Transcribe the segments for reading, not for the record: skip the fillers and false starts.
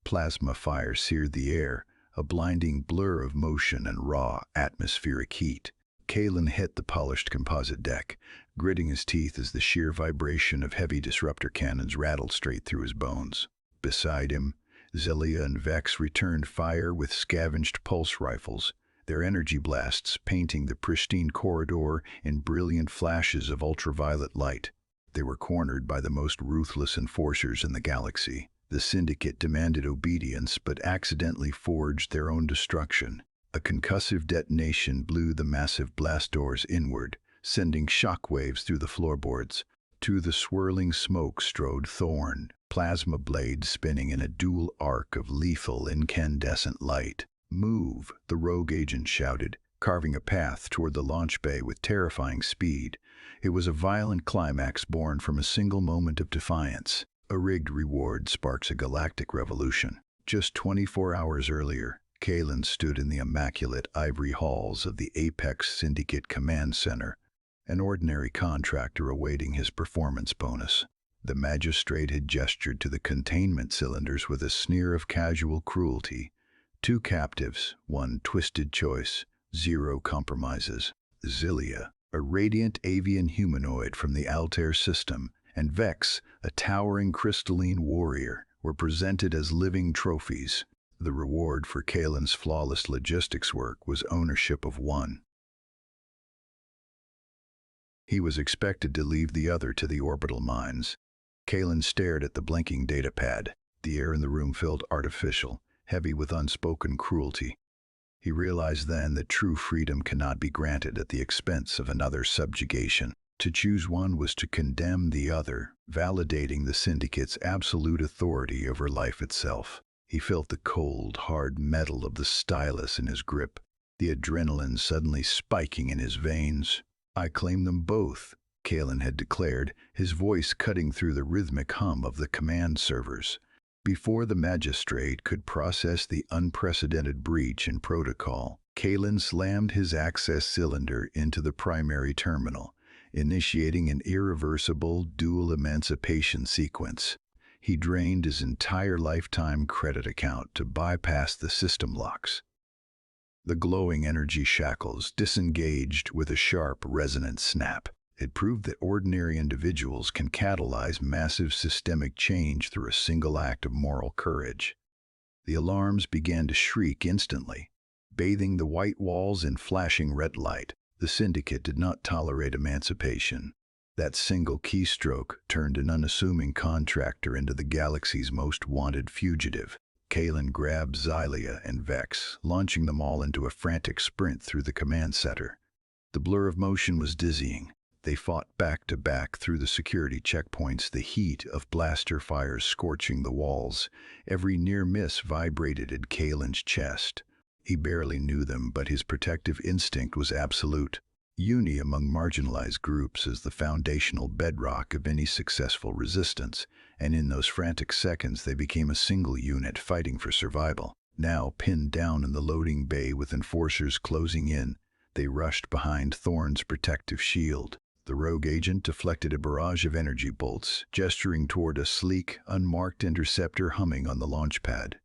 Plasma fire seared the air, a blinding blur of motion and raw, atmospheric heat. Kalen hit the polished composite deck, gritting his teeth as the sheer vibration of heavy disruptor cannons rattled straight through his bones. Beside him, Zelia and Vex returned fire with scavenged pulse rifles, their energy blasts painting the pristine corridor in brilliant flashes of ultraviolet light. They were cornered by the most ruthless enforcers in the galaxy. The Syndicate demanded obedience but accidentally forged their own destruction. A concussive detonation blew the massive blast doors inward, sending shockwaves through the floorboards. To the swirling smoke strode Thorn, plasma blades spinning in a dual arc of lethal incandescent light. "Move," the rogue agent shouted, carving a path toward the launch bay with terrifying speed. It was a violent climax born from a single moment of defiance. A rigged reward sparks a galactic revolution. Just 24 hours earlier, Kalen stood in the immaculate ivory halls of the Apex Syndicate Command Center, an ordinary contractor awaiting his performance bonus. The magistrate had gestured to the containment cylinders with a sneer of casual cruelty. 2 captives, 1 twisted choice, 0 compromises. Zelia, a radiant avian humanoid from the Altair system, and Vex, a towering crystalline warrior, were presented as living trophies. The reward for Kalen's flawless logistics work was ownership of 1. He was expected to leave the other to the orbital mines. Kalen stared at the blinking data pad. The air in the room felt artificial, heavy with unspoken cruelty. He realized then that true freedom cannot be granted at the expense of another's subjugation. To choose one was to condemn the other, validating the Syndicate's absolute authority over life itself. He felt the cold, hard metal of the stylus in his grip, the adrenaline suddenly spiking in his veins. "I claim them both," Kalen had declared, his voice cutting through the rhythmic hum of the command servers. Before the magistrate could process the unprecedented breach in protocol, Kalen slammed his access cylinder into the primary terminal, initiating an irreversible dual emancipation sequence. He drained his entire lifetime credit account to bypass the system locks. The glowing energy shackles disengaged with a sharp, resonant snap. It proved that ordinary individuals can catalyze massive systemic change through a single act of moral courage. The alarms began to shriek instantly, bathing the white walls in flashing red light. The Syndicate did not tolerate emancipation. That single keystroke turned an unassuming contractor into the galaxy's most wanted fugitive. Kalen grabbed Zelia and Vex, launching them all into a frantic sprint through the command center. The blur of motion was dizzying. They fought back to back through the security checkpoints, the heat of blaster fires scorching the walls. Every near miss vibrated in Kalen's chest. He barely knew them, but his protective instinct was absolute. Unity among marginalized groups is the foundational bedrock of any successful resistance, and in those frantic seconds they became a single unit fighting for survival. Now, pinned down in the loading bay with enforcers closing in, they rushed behind Thorn's protective shield. The rogue agent deflected a barrage of energy bolts, gesturing toward a sleek, unmarked interceptor humming on the launch pad.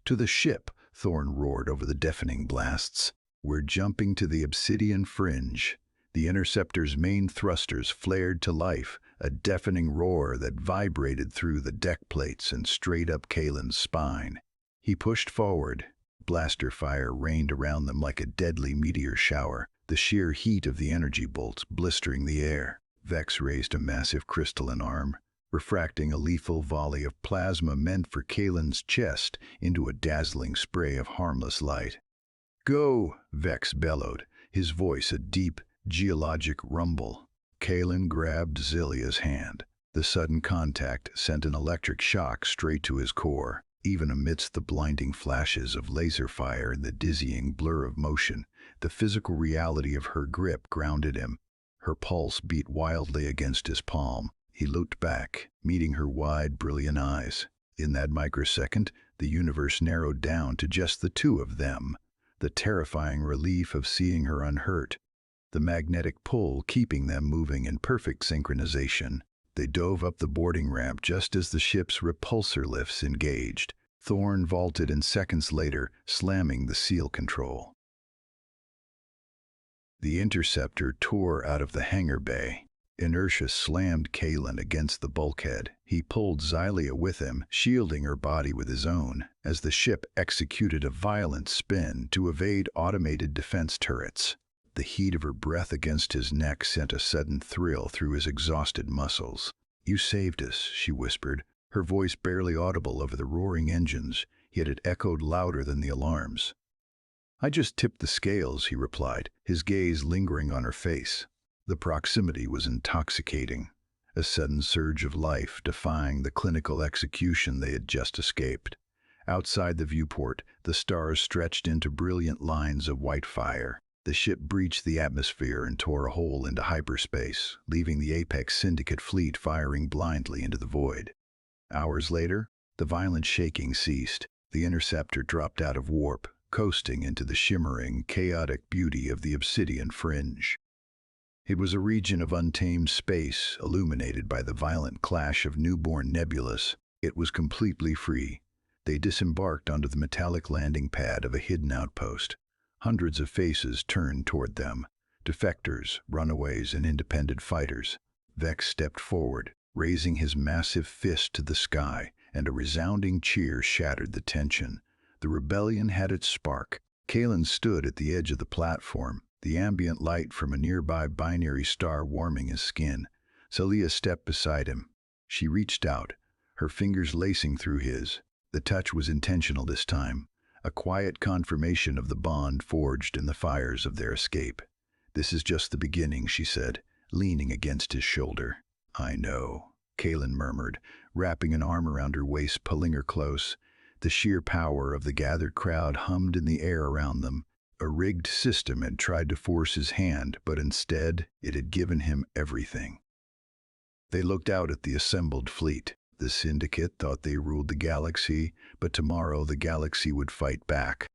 "To the ship!" Thorn roared over the deafening blasts. "We're jumping to the obsidian fringe." The interceptor's main thrusters flared to life, a deafening roar that vibrated through the deck plates and straight up Kalen's spine. He pushed forward. Blaster fire rained around them like a deadly meteor shower, the sheer heat of the energy bolts blistering the air. Vex raised a massive crystalline arm, refracting a lethal volley of plasma meant for Kalen's chest into a dazzling spray of harmless light. "Go!" Vex bellowed, his voice a deep, geologic rumble. Kalen grabbed Zelia's hand. The sudden contact sent an electric shock straight to his core. Even amidst the blinding flashes of laser fire and the dizzying blur of motion, the physical reality of her grip grounded him. Her pulse beat wildly against his palm. He looked back, meeting her wide, brilliant eyes. In that microsecond, the universe narrowed down to just the two of them, the terrifying relief of seeing her unhurt, the magnetic pull keeping them moving in perfect synchronization. They dove up the boarding ramp just as the ship's repulsor lifts engaged. Thorn vaulted and seconds later, slamming the seal control. The interceptor tore out of the hangar bay. Inertia slammed Kalen against the bulkhead. He pulled Xylia with him, shielding her body with his own, as the ship executed a violent spin to evade automated defense turrets. The heat of her breath against his neck sent a sudden thrill through his exhausted muscles. "You saved us," she whispered, her voice barely audible over the roaring engines, yet it echoed louder than the alarms. "I just tipped the scales," he replied, his gaze lingering on her face. The proximity was intoxicating, a sudden surge of life defying the clinical execution they had just escaped. Outside the viewport, the stars stretched into brilliant lines of white fire. The ship breached the atmosphere and tore a hole into hyperspace, leaving the Apex Syndicate fleet firing blindly into the void. Hours later, the violent shaking ceased. The interceptor dropped out of warp, coasting into the shimmering, chaotic beauty of the obsidian fringe. It was a region of untamed space, illuminated by the violent clash of newborn nebulas. It was completely free. They disembarked onto the metallic landing pad of a hidden outpost. Hundreds of faces turned toward them, defectors, runaways, and independent fighters. Vex stepped forward, raising his massive fist to the sky, and a resounding cheer shattered the tension. The rebellion had its spark. Kalen stood at the edge of the platform, the ambient light from a nearby binary star warming his skin. Xylia stepped beside him. She reached out, her fingers lacing through his. The touch was intentional this time, a quiet confirmation of the bond forged in the fires of their escape. "This is just the beginning," she said, leaning against his shoulder. "I know," Kalen murmured, wrapping an arm around her waist, pulling her close. The sheer power of the gathered crowd hummed in the air around them. A rigged system had tried to force his hand, but instead it had given him everything. They looked out at the assembled fleet. The Syndicate thought they ruled the galaxy, but tomorrow the galaxy would fight back.